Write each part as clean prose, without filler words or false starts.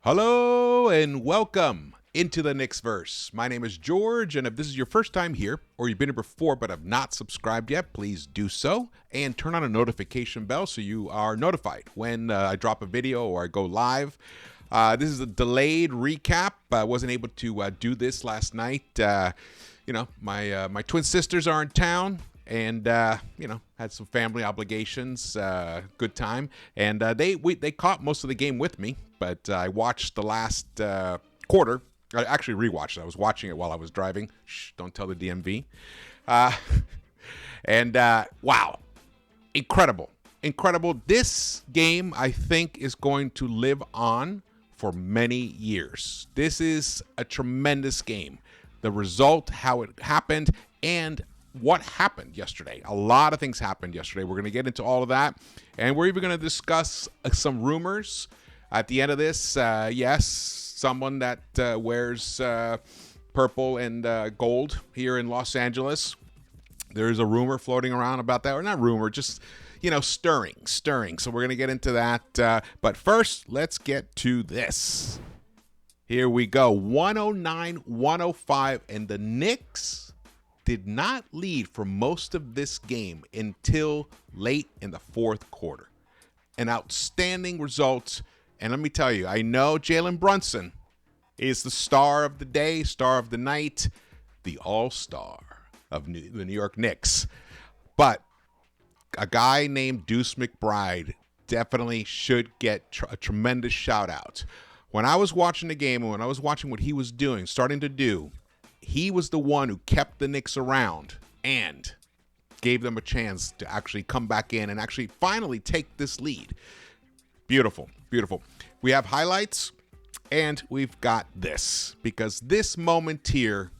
Hello and welcome into the Knicks-Verse. My name is George, and if this is your first time here, or you've been here before but have not subscribed yet, please do so, and turn on a notification bell so you are notified when I drop a video or I go live. This is a delayed recap. I wasn't able to do this last night. My twin sisters are in town, and had some family obligations. Good time, and they caught most of the game with me, but I watched the last quarter. I actually rewatched it. I was watching it while I was driving. Shh, don't tell the DMV. Wow, incredible. This game, I think, is going to live on for many years. This is a tremendous game. The result, how it happened, and what happened yesterday. A lot of things happened yesterday. We're going to get into all of that, and we're even going to discuss some rumors at the end of this. Yes, someone that wears purple and gold here in Los Angeles. There is a rumor floating around about that, or not rumor, just stirring. So we're going to get into that. But first, let's get to this. Here we go. 109-105, and the Knicks did not lead for most of this game until late in the fourth quarter. An outstanding result. And let me tell you, I know Jalen Brunson is the star of the day, star of the night, the all-star of the New York Knicks. But a guy named Deuce McBride definitely should get a tremendous shout-out. When I was watching the game and when I was watching what he was doing, starting to do, he was the one who kept the Knicks around and gave them a chance to actually come back in and actually finally take this lead. Beautiful. We have highlights, and we've got this, because this moment here,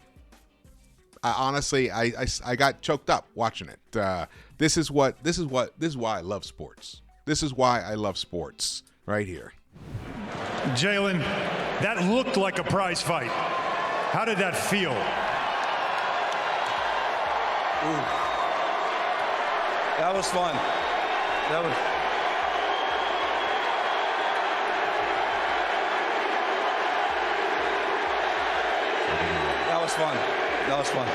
honestly, I got choked up watching it. This is why I love sports. This is why I love sports right here. Jalen, that looked like a prize fight. How did that feel? Ooh. That was fun. That was fun.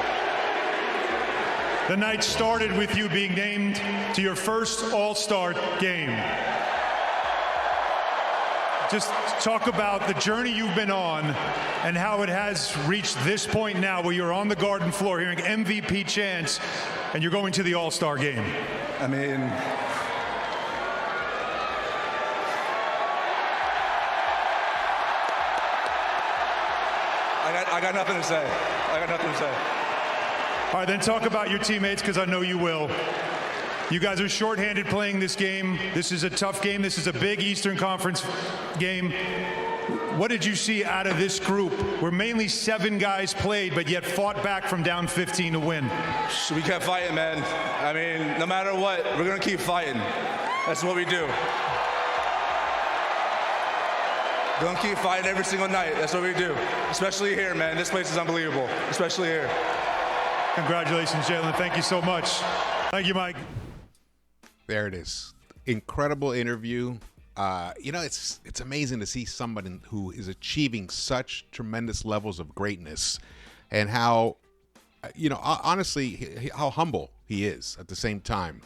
The night started with you being named to your first All-Star game. Just talk about the journey you've been on and how it has reached this point now where you're on the Garden floor hearing MVP chants and you're going to the All-Star game. I mean, I got nothing to say. All right, then talk about your teammates, because I know you will. You guys are shorthanded playing this game. This is a tough game. This is a big Eastern Conference game. What did you see out of this group where mainly 7 guys played but yet fought back from down 15 to win? We kept fighting, man. I mean, no matter what, we're going to keep fighting. That's what we do. We're going to keep fighting every single night. That's what we do. Especially here, man. This place is unbelievable. Especially here. Congratulations, Jalen. Thank you so much. Thank you, Mike. There it is. Incredible interview. It's amazing to see somebody who is achieving such tremendous levels of greatness, and how, honestly, how humble he is at the same time.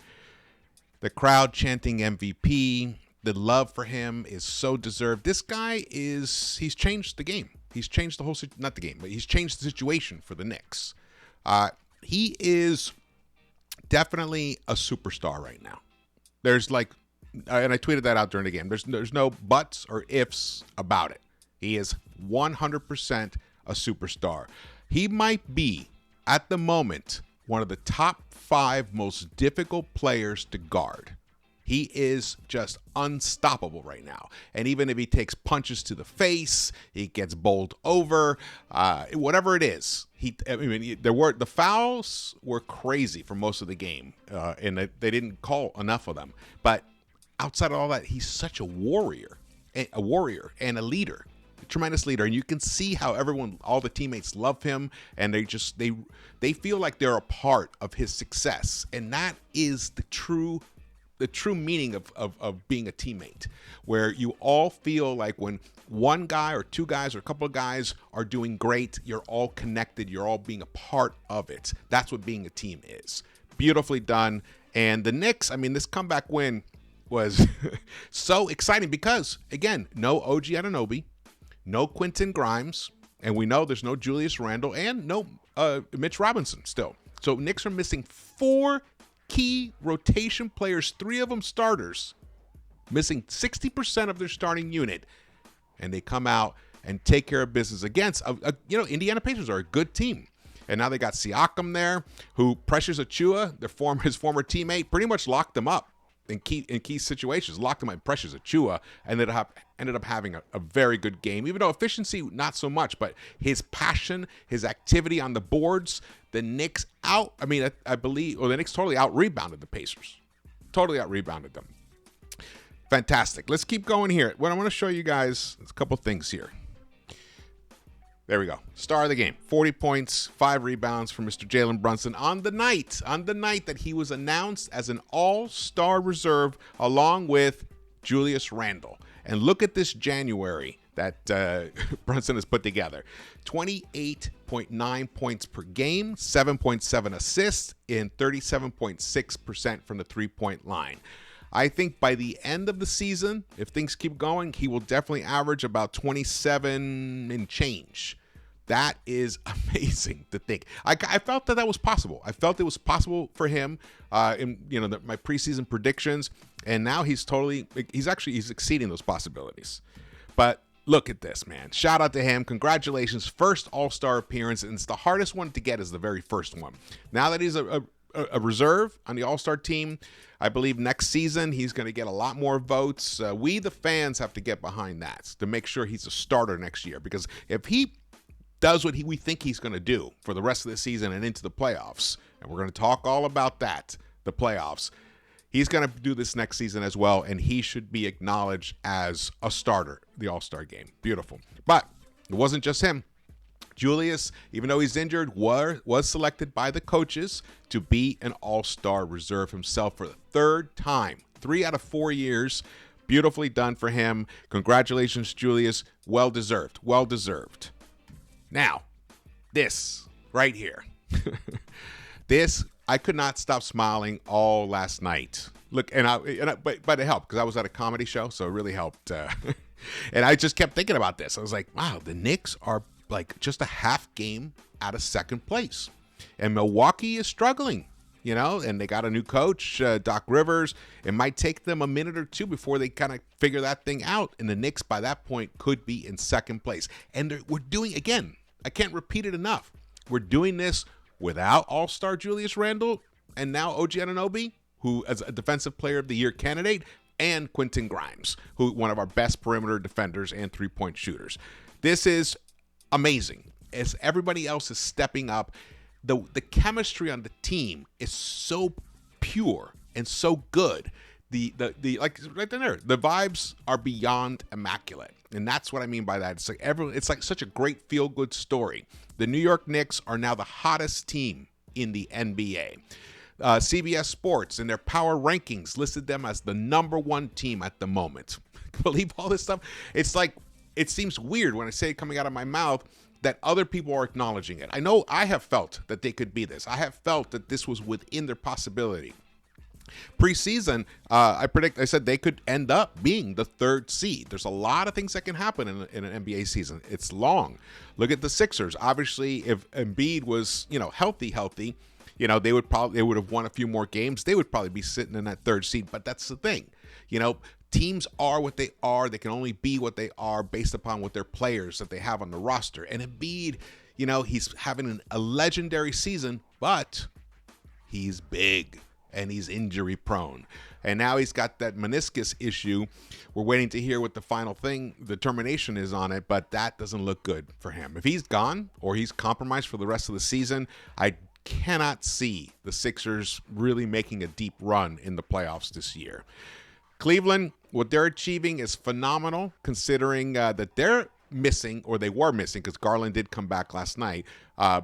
The crowd chanting MVP, the love for him is so deserved. This guy he's changed the game. He's changed the whole, not the game, but he's changed the situation for the Knicks. He is definitely a superstar right now. There's and I tweeted that out during the game. There's no buts or ifs about it. He is 100% a superstar. He might be, at the moment, one of the top 5 most difficult players to guard. He is just unstoppable right now. And even if he takes punches to the face, he gets bowled over, whatever it is. The fouls were crazy for most of the game, and they didn't call enough of them. But outside of all that, he's such a warrior and a leader, a tremendous leader. And you can see how all the teammates love him, and they feel like they're a part of his success. And that is the true the true meaning of being a teammate, where you all feel like when one guy or two guys or a couple of guys are doing great, you're all connected, you're all being a part of it. That's what being a team is. Beautifully done. And the Knicks, I mean, this comeback win was so exciting because, again, no OG Anunoby, no Quentin Grimes, and we know there's no Julius Randle, and no Mitch Robinson still. So Knicks are missing 4 key rotation players, 3 of them starters, missing 60% of their starting unit, and they come out and take care of business against, Indiana Pacers are a good team. And now they got Siakam there, who Precious Achiuwa, his former teammate, pretty much locked them up in key situations. Locked him up. Precious Achiuwa ended up having a very good game, even though efficiency not so much, but his passion, his activity on the boards. The Knicks I believe the Knicks totally out-rebounded the Pacers. Totally out-rebounded them. Fantastic. Let's keep going here. What I want to show you guys is a couple things here. There we go. Star of the game. 40 points, 5 rebounds for Mr. Jalen Brunson on the night that he was announced as an all-star reserve along with Julius Randle. And look at this January that Brunson has put together. 28.9 points per game, 7.7 assists, and 37.6% from the three-point line. I think by the end of the season, if things keep going, he will definitely average about 27 and change. That is amazing to think. I felt that was possible. I felt it was possible for him in my preseason predictions, and now he's exceeding those possibilities. But look at this, man. Shout out to him. Congratulations. First All-Star appearance, and it's the hardest one to get is the very first one. Now that he's a reserve on the All-Star team, I believe next season he's going to get a lot more votes. We, the fans, have to get behind that to make sure he's a starter next year, because if he does what we think he's going to do for the rest of the season and into the playoffs, and we're going to talk all about that, the playoffs, he's going to do this next season as well, and he should be acknowledged as a starter, the All-Star game. Beautiful. But it wasn't just him. Julius, even though he's injured, was selected by the coaches to be an all-star reserve himself for the 3rd time. 3 out of 4 years. Beautifully done for him. Congratulations, Julius. Well deserved. Well deserved. Now, this right here. This, I could not stop smiling all last night. Look, but it helped because I was at a comedy show, so it really helped. And I just kept thinking about this. I was like, wow, the Knicks are like just a half game out of second place. And Milwaukee is struggling, and they got a new coach, Doc Rivers. It might take them a minute or two before they kind of figure that thing out. And the Knicks, by that point, could be in second place. And we're doing, again, I can't repeat it enough. We're doing this without All-Star Julius Randle and now OG Anunoby, who is a Defensive Player of the Year candidate, and Quentin Grimes, who one of our best perimeter defenders and three-point shooters. This is amazing. As everybody else is stepping up, the chemistry on the team is so pure and so good. The like right there, the vibes are beyond immaculate, and that's what I mean by that. It's like such a great feel-good story. The New York Knicks are now the hottest team in the NBA. CBS Sports in their power rankings listed them as the #1 team at the moment. Believe all this stuff? It's like, it seems weird when I say it coming out of my mouth that other people are acknowledging it. I know I have felt that they could be this. I have felt that this was within their possibility. Preseason, I said they could end up being the 3rd seed. There's a lot of things that can happen in an NBA season. It's long. Look at the Sixers. Obviously, if Embiid was, healthy, they would have won a few more games. They would probably be sitting in that 3rd seed. But that's the thing, teams are what they are. They can only be what they are based upon what their players that they have on the roster. And Embiid, he's having a legendary season, but he's big and he's injury prone. And now he's got that meniscus issue. We're waiting to hear what the final determination is on it, but that doesn't look good for him. If he's gone or he's compromised for the rest of the season, I cannot see the Sixers really making a deep run in the playoffs this year. Cleveland, what they're achieving is phenomenal, considering that they're missing, or they were missing, because Garland did come back last night.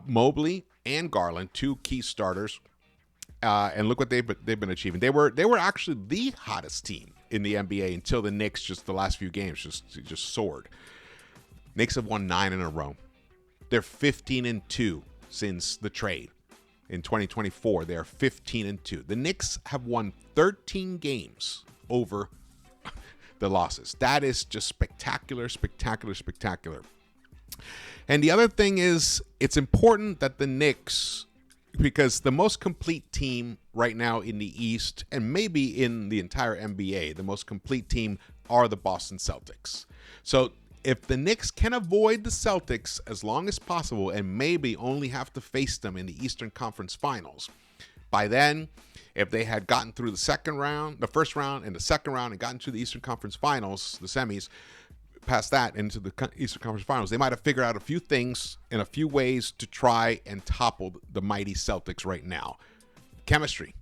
Mobley and Garland, 2 key starters. And look what they've been achieving. They were actually the hottest team in the NBA until the Knicks, just the last few games, just soared. Knicks have won 9 in a row. They're 15-2 since the trade. In 2024, they are 15-2. The Knicks have won 13 games over the losses. That is just spectacular, spectacular, spectacular. And the other thing is, it's important that the Knicks, because the most complete team right now in the East, and maybe in the entire NBA, the most complete team are the Boston Celtics. So if the Knicks can avoid the Celtics as long as possible and maybe only have to face them in the Eastern Conference Finals, by then, if they had gotten through the first round and the second round and gotten to the Eastern Conference Finals, the semis, past that into the Eastern Conference Finals, they might have figured out a few things in a few ways to try and topple the mighty Celtics right now. Chemistry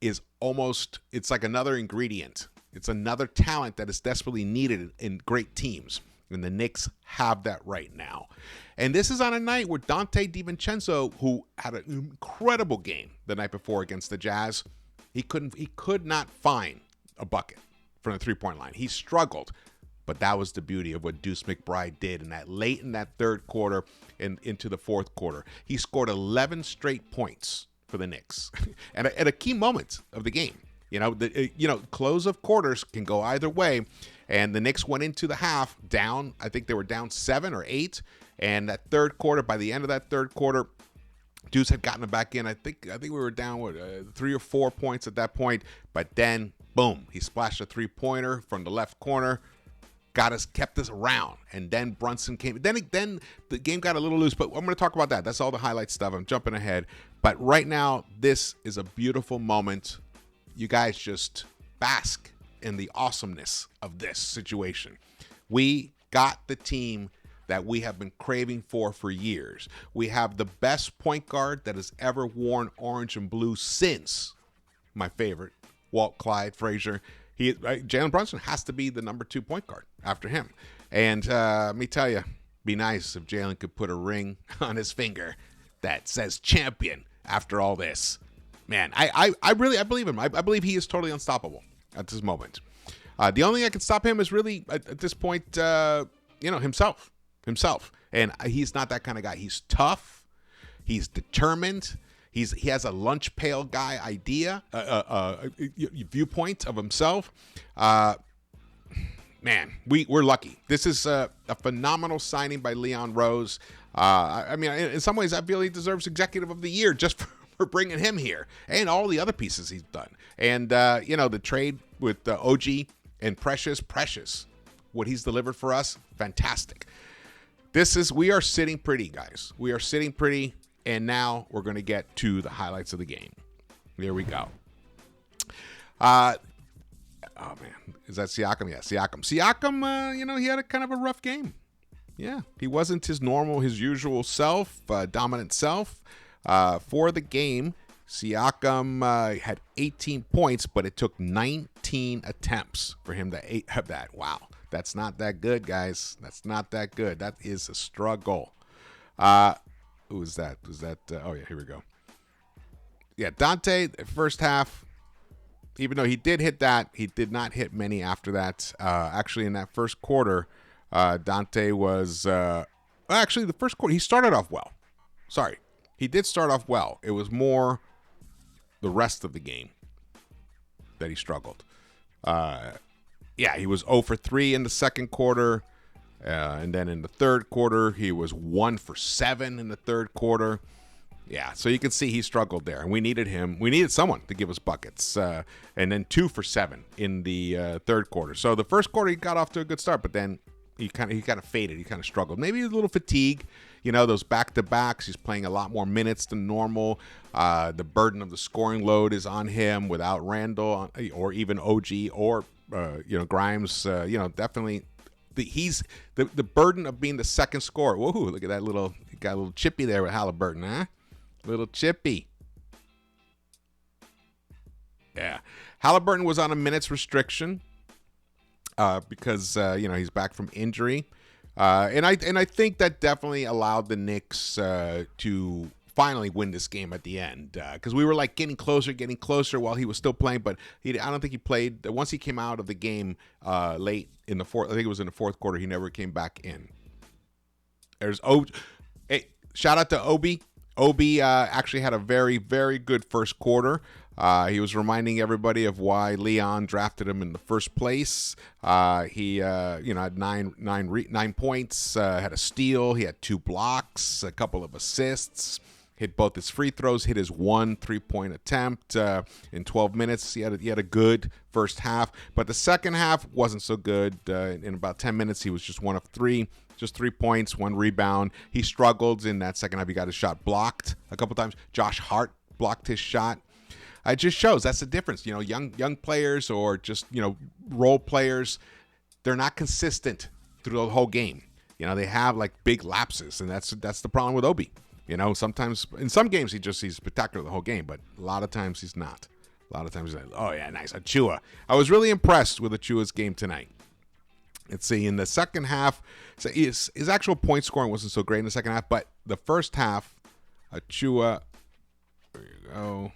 is almost, it's like another ingredient. It's another talent that is desperately needed in great teams. And the Knicks have that right now. And this is on a night where Dante DiVincenzo, who had an incredible game the night before against the Jazz, he could not find a bucket from the three-point line. He struggled. But that was the beauty of what Deuce McBride did in that late in that third quarter and into the fourth quarter. He scored 11 straight points for the Knicks and at a key moment of the game. Close of quarters can go either way. And the Knicks went into the half down. I think they were down 7 or 8. And that third quarter, by the end of that third quarter, Deuce had gotten it back in. I think we were down 3 or 4 points at that point. But then, boom, he splashed a three-pointer from the left corner. Kept us around, and then Brunson came. Then the game got a little loose, but I'm going to talk about that. That's all the highlight stuff. I'm jumping ahead, but right now this is a beautiful moment. You guys just bask in the awesomeness of this situation. We got the team that we have been craving for years. We have the best point guard that has ever worn orange and blue since my favorite, Walt Clyde Frazier. Jalen Brunson has to be the number 2 point guard after him. And let me tell you, be nice if Jalen could put a ring on his finger that says champion after all this. Man, I believe him. I believe he is totally unstoppable at this moment. The only thing that can stop him is really, at this point, himself. And he's not that kind of guy. He's tough. He's determined. He has a lunch pail guy idea, viewpoint of himself. Man, we're lucky. This is a phenomenal signing by Leon Rose. In some ways, I feel he deserves Executive of the Year just for bringing him here and all the other pieces he's done. And, the trade with OG and Precious, what he's delivered for us, fantastic. We are sitting pretty, guys. We are sitting pretty. And now we're going to get to the highlights of the game. Here we go. Oh, man. Is that Siakam? Yeah, Siakam. Siakam, he had a kind of a rough game. Yeah, he wasn't his usual self, dominant self. For the game, Siakam had 18 points, but it took 19 attempts for him to have that. Wow. That's not that good, guys. That's not that good. That is a struggle. Who was that? Here we go. Yeah, Dante, first half, even though he did hit that, he did not hit many after that. Actually, in that first quarter, Dante was... the first quarter, he started off well. Sorry. He did start off well. It was more the rest of the game that he struggled. He was 0 for 3 in the second quarter. And then in the third quarter, he was 1 for 7 in the third quarter. Yeah, so you can see he struggled there. And we needed him. We needed someone to give us buckets. And then 2 for 7 in the third quarter. So the first quarter, he got off to a good start, but then he kind of faded. He kind of struggled. Maybe a little fatigue. Those back-to-backs. He's playing a lot more minutes than normal. The burden of the scoring load is on him without Randall or even OG or, Grimes. Definitely... He's the burden of being the second scorer. Whoa, look at that he got a little chippy there with Halliburton, huh? Little chippy. Yeah. Halliburton was on a minutes restriction because he's back from injury. And I think that definitely allowed the Knicks to finally win this game at the end, because we were like getting closer while he was still playing. But I don't think he played once he came out of the game late in the fourth. I think it was in the fourth quarter. He never came back in. There's hey, shout out to Obi. Obi actually had a very, very good first quarter. He was reminding everybody of why Leon drafted him in the first place. He had nine points, had a steal, he had 2 blocks, a couple of assists, hit both his free throws, hit his 1 3-point attempt in 12 minutes. He had a good first half, but the second half wasn't so good. In about 10 minutes, he was just 1 of 3. Just 3 points, 1 rebound. He struggled in that second half. He got his shot blocked a couple times. Josh Hart blocked his shot. It just shows that's the difference. Young players or just, role players, they're not consistent through the whole game. They have like big lapses, and that's the problem with Obi. Sometimes in some games he's spectacular the whole game, but a lot of times he's not. A lot of times he's like, oh yeah, nice. Achua. I was really impressed with Achua's game tonight. Let's see, in the second half, so his actual point scoring wasn't so great in the second half, but the first half, Achua, there you go.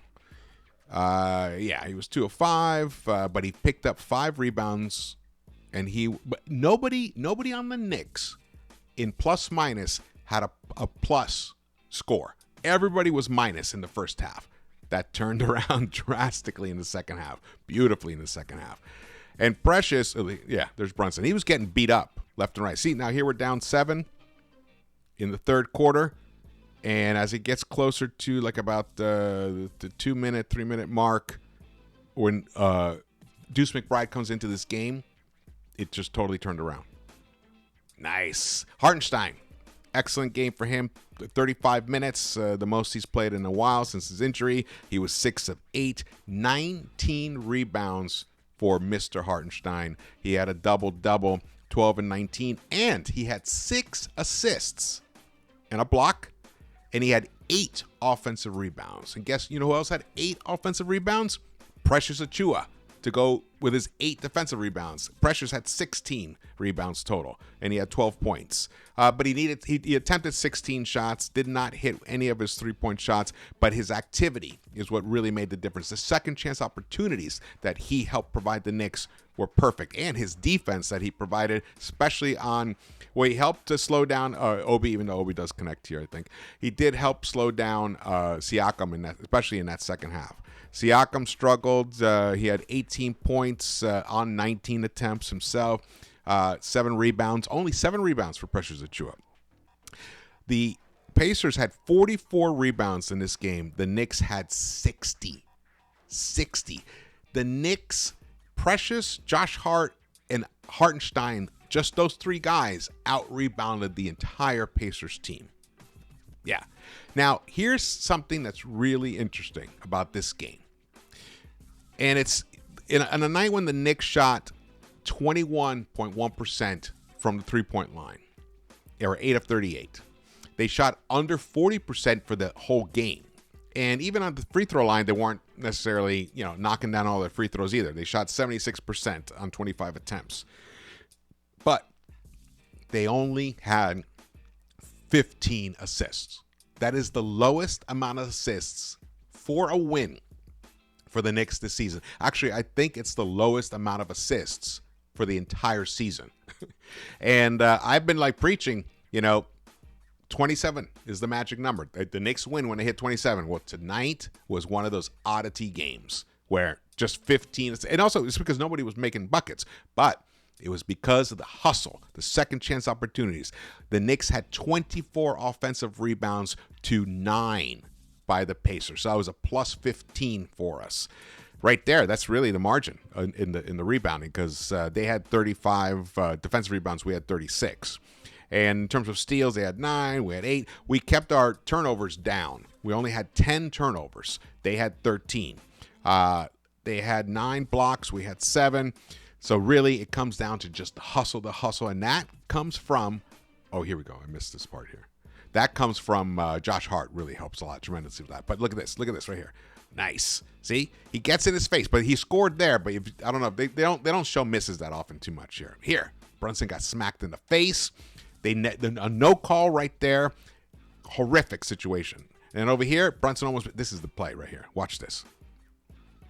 He was 2 of 5, but he picked up 5 rebounds, and but nobody on the Knicks in plus minus had a plus score. Everybody was minus in the first half. That turned around drastically in the second half, beautifully in the second half. And Precious, there's Brunson. He was getting beat up left and right. See, now here we're down 7 in the third quarter. And as it gets closer to like about the 2-minute, 3-minute mark, when Deuce McBride comes into this game, it just totally turned around. Nice. Hartenstein, excellent game for him. 35 minutes, the most he's played in a while since his injury. He was 6 of 8, 19 rebounds for Mr. Hartenstein. He had a double-double, 12 and 19, and he had 6 assists and a block, and he had 8 offensive rebounds. And guess who else had 8 offensive rebounds? Precious Achiuwa to go with his 8 defensive rebounds. Precious had 16 rebounds total, and he had 12 points. But he attempted 16 shots, did not hit any of his 3-point shots, but his activity is what really made the difference. The second chance opportunities that he helped provide the Knicks were perfect, and his defense that he provided, especially he helped to slow down Obi, even though Obi does connect here, I think. He did help slow down Siakam, especially in that second half. Siakam struggled. He had 18 points on 19 attempts himself, 7 rebounds. Only 7 rebounds for Precious Achiuwa. The Pacers had 44 rebounds in this game. The Knicks had 60. The Knicks, Precious, Josh Hart, and Hartenstein, just those 3 guys out-rebounded the entire Pacers team. Yeah. Now, here's something that's really interesting about this game. And it's on a night when the Knicks shot 21.1% from the 3-point line. They were 8 of 38. They shot under 40% for the whole game. And even on the free throw line, they weren't necessarily, knocking down all their free throws either. They shot 76% on 25 attempts. But they only had 15 assists. That is the lowest amount of assists for a win for the Knicks this season. Actually, I think it's the lowest amount of assists for the entire season. And I've been preaching, 27 is the magic number. The Knicks win when they hit 27. Well, tonight was one of those oddity games where just 15, and also it's because nobody was making buckets, but it was because of the hustle, the second chance opportunities. The Knicks had 24 offensive rebounds to 9 by the Pacers. So that was a plus 15 for us. Right there, that's really the margin in the rebounding, because they had 35 defensive rebounds. We had 36. And in terms of steals, they had 9. We had 8. We kept our turnovers down. We only had 10 turnovers. They had 13. They had 9 blocks. We had 7. So really, it comes down to just the hustle. And that comes from, here we go. I missed this part here. That comes from Josh Hart. Really helps a lot tremendously with that. But look at this right here. Nice. See, he gets in his face, but he scored there. But I don't know. They don't show misses that often too much here. Here, Brunson got smacked in the face. A no call right there. Horrific situation. And over here, Brunson almost, this is the play right here. Watch this.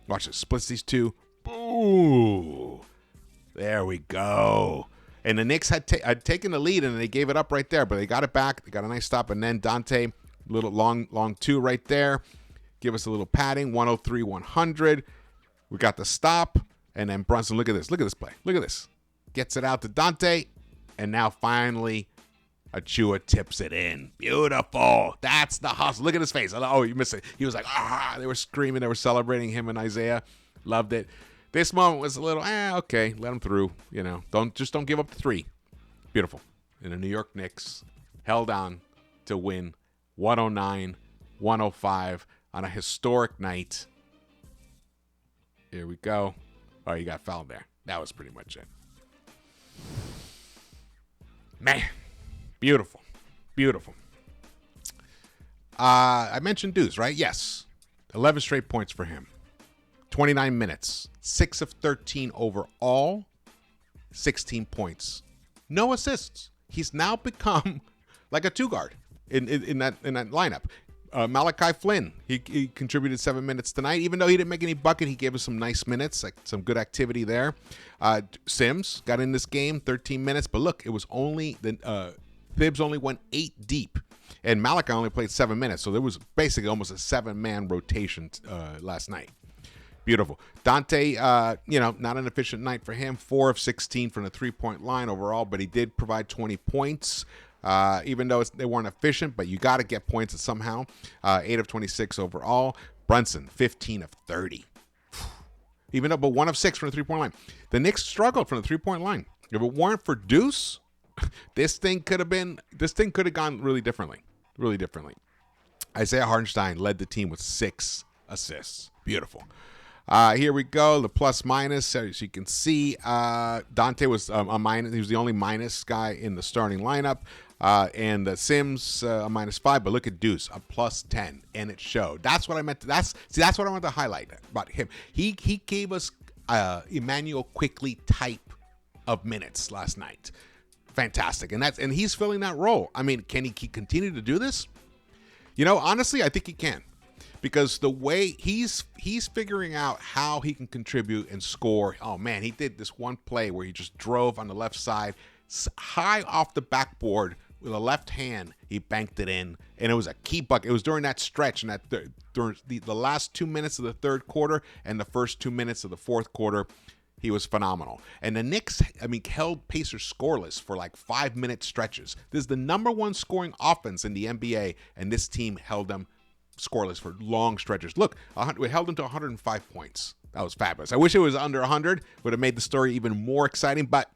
Watch this. Splits these two. Ooh. There we go. And the Knicks had taken the lead, and they gave it up right there, but they got it back. They got a nice stop. And then Dante, little long two right there. Give us a little padding, 103-100. We got the stop. And then Brunson, look at this. Look at this play. Look at this. Gets it out to Dante. And now finally, Achua tips it in. Beautiful. That's the hustle. Look at his face. Oh, you missed it. He was like, ah. They were screaming. They were celebrating him and Isaiah. Loved it. This moment was a little, okay, let him through. You know, don't give up the three. Beautiful. And the New York Knicks held on to win 109-105 on a historic night. Here we go. Oh, you got fouled there. That was pretty much it. Man, beautiful. Beautiful. I mentioned Deuce, right? Yes. 11 straight points for him. 29 minutes. 6 of 13 overall. 16 points. No assists. He's now become like a two-guard in that lineup. Malachi Flynn, he contributed 7 minutes tonight. Even though he didn't make any bucket, he gave us some nice minutes, like some good activity there. Sims got in this game, 13 minutes. But look, it was only Thibs only went 8 deep, and Malachi only played 7 minutes. So there was basically almost a 7-man rotation last night. Beautiful. Dante, not an efficient night for him. 4 of 16 from the three-point line overall, but he did provide 20 points. Even though they weren't efficient, but you got to get points somehow. 8 of 26 overall. Brunson, 15 of 30. Even though, but 1 of 6 from the three-point line. The Knicks struggled from the three-point line. If it weren't for Deuce, this thing could have gone really differently. Really differently. Isaiah Hartenstein led the team with 6 assists. Beautiful. Here we go. The plus minus, as you can see, Dante was a minus. He was the only minus guy in the starting lineup. And Sims a -5, but look at Deuce, a +10, and it showed. That's what I meant. That's what I wanted to highlight about him. He gave us Emmanuel Quickly type of minutes last night. Fantastic, and he's filling that role. I mean, can he continue to do this? Honestly, I think he can, because the way he's figuring out how he can contribute and score. Oh man, he did this one play where he just drove on the left side, high off the backboard with a left hand. He banked it in, and it was a key bucket. It was during that stretch, and during the last 2 minutes of the third quarter and the first 2 minutes of the fourth quarter, he was phenomenal. And the Knicks, held Pacers scoreless for like 5-minute stretches. This is the #1 scoring offense in the NBA, and this team held them scoreless for long stretches. Look, we held them to 105 points. That was fabulous. I wish it was under 100. Would have made the story even more exciting, but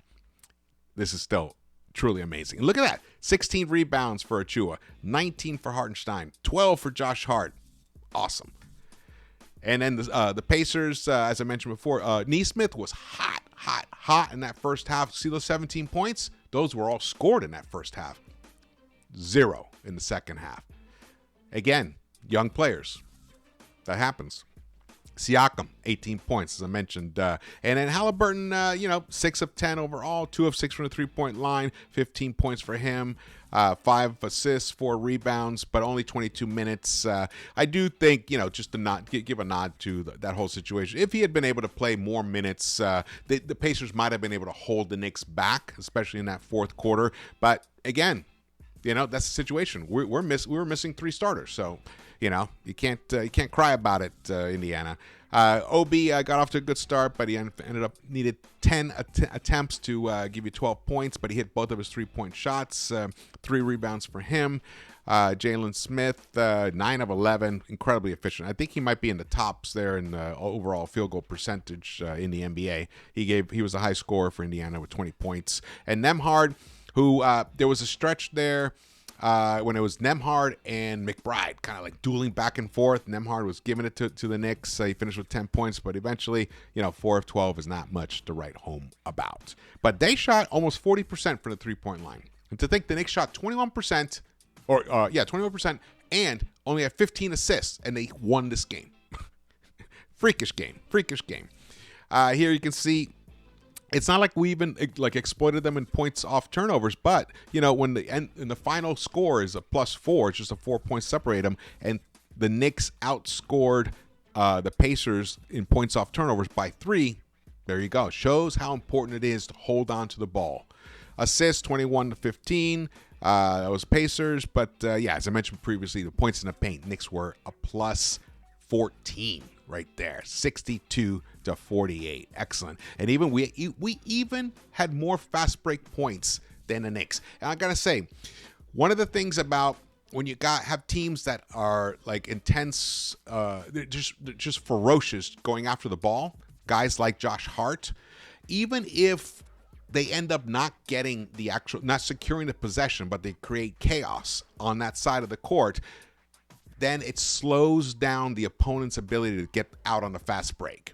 this is still truly amazing. Look at that. 16 rebounds for Achua, 19 for Hartenstein, 12 for Josh Hart. Awesome. And then the Pacers, as I mentioned before, Nesmith was hot in that first half. See those 17 points? Those were all scored in that first half. 0 in the second half. Again, young players. That happens. Siakam, 18 points, as I mentioned. And then Halliburton, 6 of 10 overall, 2 of 6 from the three-point line, 15 points for him, 5 assists, 4 rebounds, but only 22 minutes. I do think, just to give a nod to that whole situation. If he had been able to play more minutes, the Pacers might have been able to hold the Knicks back, especially in that fourth quarter. But again, that's the situation. We were missing 3 starters, so. You can't cry about it, Indiana. Obi got off to a good start, but he needed 10 attempts to give you 12 points, but he hit both of his 3-point shots, 3 rebounds for him. Jalen Smith, 9 of 11, incredibly efficient. I think he might be in the tops there in the overall field goal percentage in the NBA. He was a high scorer for Indiana with 20 points. And Nembhard, who there was a stretch there when it was Nembhard and McBride kind of like dueling back and forth. Nembhard was giving it to the Knicks. He finished with 10 points, but eventually, 4 of 12 is not much to write home about. But they shot almost 40% from the three-point line. And to think the Knicks shot 21%, 21%, and only had 15 assists, and they won this game. Freakish game. Here you can see it's not like we even like exploited them in points off turnovers, but when the final score is a +4, it's just a 4-point separate them, and the Knicks outscored the Pacers in points off turnovers by 3. There you go. Shows how important it is to hold on to the ball. Assists 21-15. That was Pacers, but as I mentioned previously, the points in the paint, Knicks were a +14 right there, 62-48. Excellent. And even we even had more fast break points than the Knicks. And I gotta say, one of the things about when you have teams that are like intense, they're just ferocious going after the ball, guys like Josh Hart, even if they end up not securing the possession, but they create chaos on that side of the court, then it slows down the opponent's ability to get out on the fast break.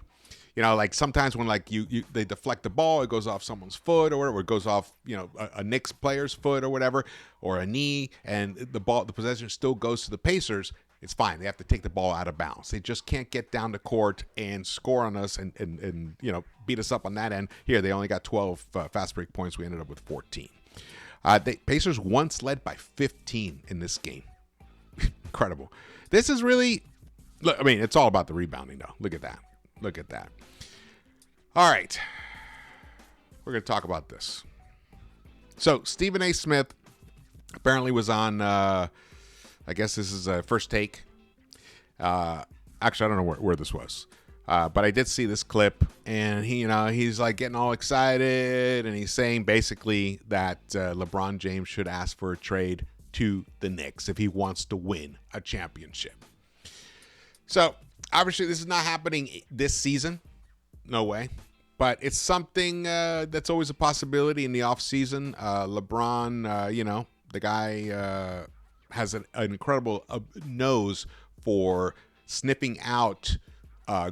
Like sometimes when they deflect the ball, it goes off someone's foot or whatever, it goes off, a Knicks player's foot or whatever, or a knee, and the possession still goes to the Pacers. It's fine. They have to take the ball out of bounds. They just can't get down the court and score on us and beat us up on that end. Here, they only got 12 fast break points. We ended up with 14. The Pacers once led by 15 in this game. Incredible. This is really, it's all about the rebounding, though. Look at that. All right. We're going to talk about this. So, Stephen A. Smith apparently was on, I guess this is a First Take. Actually, I don't know where this was. But I did see this clip, and he's like getting all excited, and he's saying basically that LeBron James should ask for a trade to the Knicks if he wants to win a championship. So, obviously, this is not happening this season. No way. But it's something that's always a possibility in the offseason. LeBron, the guy has an incredible nose for sniffing out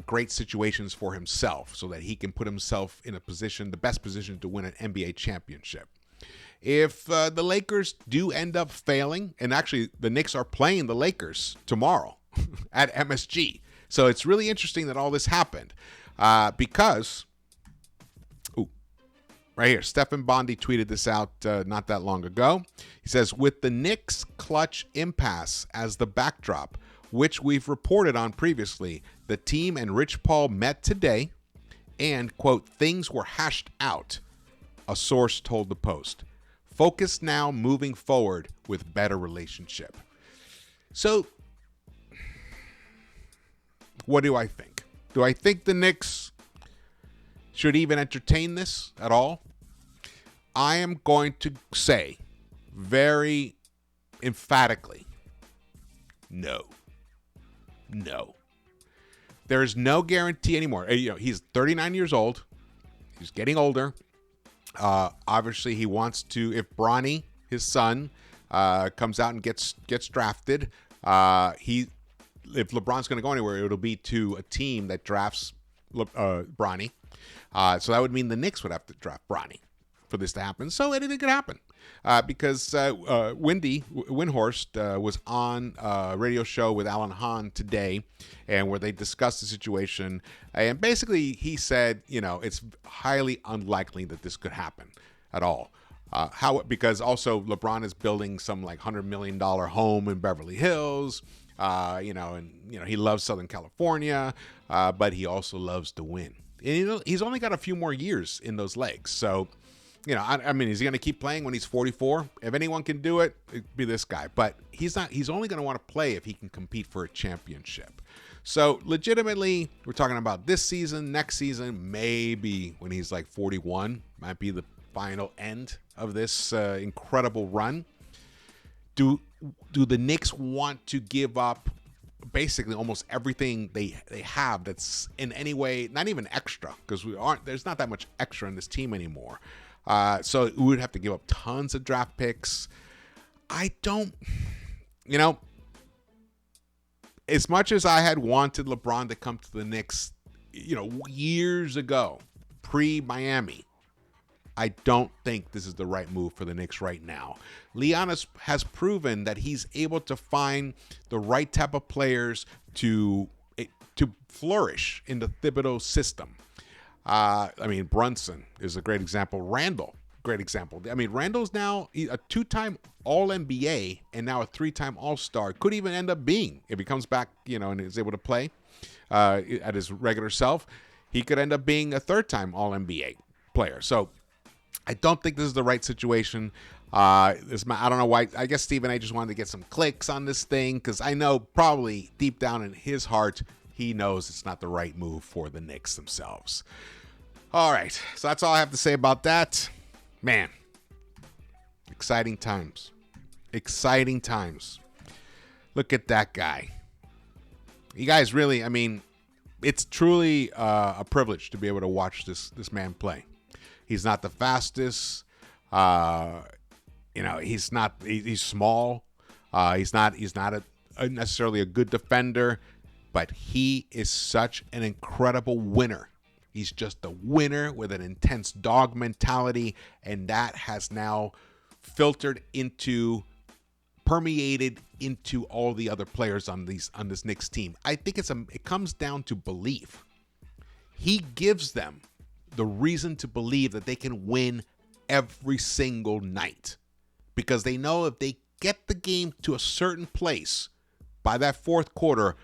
great situations for himself so that he can put himself in the best position to win an NBA championship. If the Lakers do end up failing, and actually the Knicks are playing the Lakers tomorrow at MSG. So it's really interesting that all this happened because, right here, Stephen Bondy tweeted this out not that long ago. He says, with the Knicks' clutch impasse as the backdrop, which we've reported on previously, the team and Rich Paul met today and, quote, things were hashed out, a source told the Post. Focus now moving forward with better relationship. So, what do I think? Do I think the Knicks should even entertain this at all? I am going to say very emphatically, no. There is no guarantee anymore. He's 39 years old. He's getting older. Obviously, he wants to, if Bronny, his son, comes out and gets drafted, if LeBron's going to go anywhere, it'll be to a team that drafts Bronny. So that would mean the Knicks would have to draft Bronny for this to happen. So anything could happen. Because Windhorst was on a radio show with Alan Hahn today, and where they discussed the situation. And basically, he said, it's highly unlikely that this could happen at all. Because also LeBron is building some like $100 million home in Beverly Hills, and he loves Southern California, but he also loves to win. And he's only got a few more years in those legs, so. I mean, is he going to keep playing when he's 44? If anyone can do it, it'd be this guy. But he's not. He's only going to want to play if he can compete for a championship. So, legitimately, we're talking about this season, next season, maybe when he's like 41, might be the final end of this incredible run. Do the Knicks want to give up basically almost everything they have that's in any way, not even extra, because there's not that much extra in this team anymore. So we would have to give up tons of draft picks. I don't, as much as I had wanted LeBron to come to the Knicks, years ago, pre-Miami, I don't think this is the right move for the Knicks right now. Leon has proven that he's able to find the right type of players to flourish in the Thibodeau system. I mean, Brunson is a great example. Randall, great example. I mean, Randall's now a 2-time All-NBA and now a 3-time All-Star. Could even end up being, if he comes back, and is able to play at his regular self, he could end up being a 3rd-time All-NBA player. So I don't think this is the right situation. I don't know why. I guess Stephen A just wanted to get some clicks on this thing because I know probably deep down in his heart, he knows it's not the right move for the Knicks themselves. All right, so that's all I have to say about that. Man, exciting times. Exciting times. Look at that guy. You guys really, I mean, it's truly a privilege to be able to watch this man play. He's not the fastest. He's not. He's small. He's not necessarily a good defender, but he is such an incredible winner. He's just a winner with an intense dog mentality, and that has now permeated into all the other players on this Knicks team. I think it comes down to belief. He gives them the reason to believe that they can win every single night because they know if they get the game to a certain place by that 4th quarter,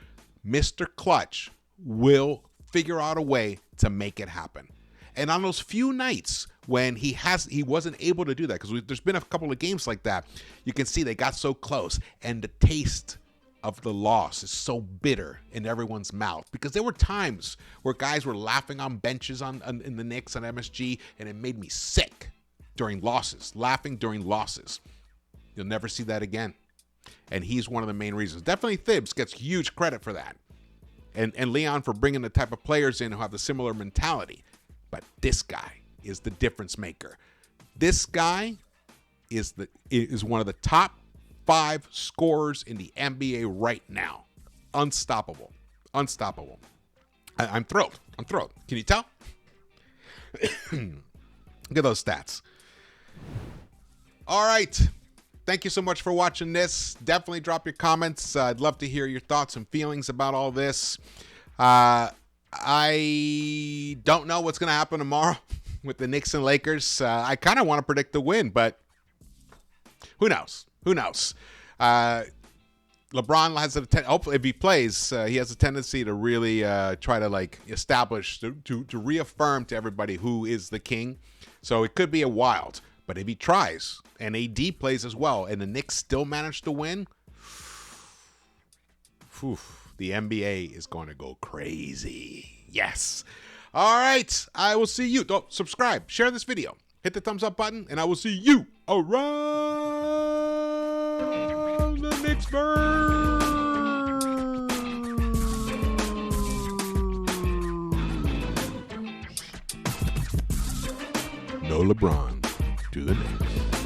Mr. Clutch will figure out a way to make it happen. And on those few nights when he wasn't able to do that, because there's been a couple of games like that, you can see they got so close, and the taste of the loss is so bitter in everyone's mouth because there were times where guys were laughing on benches in the Knicks on MSG, and it made me sick during losses, laughing during losses. You'll never see that again. And he's one of the main reasons. Definitely Thibs gets huge credit for that. And Leon for bringing the type of players in who have the similar mentality. But this guy is the difference maker. This guy is one of the top 5 scorers in the NBA right now. Unstoppable. I'm thrilled. Can you tell? Look at those stats. All right. Thank you so much for watching this. Definitely drop your comments. I'd love to hear your thoughts and feelings about all this. I don't know what's going to happen tomorrow with the Knicks and Lakers. I kind of want to predict the win, but who knows? LeBron has hopefully if he plays, he has a tendency to really try to establish, to reaffirm to everybody who is the king. So it could be a wild. But if he tries, and AD plays as well, and the Knicks still manage to win, the NBA is going to go crazy. Yes. All right. I will see you. Don't subscribe. Share this video. Hit the thumbs up button, and I will see you around the Knicks-Verse. No LeBron to the Knicks.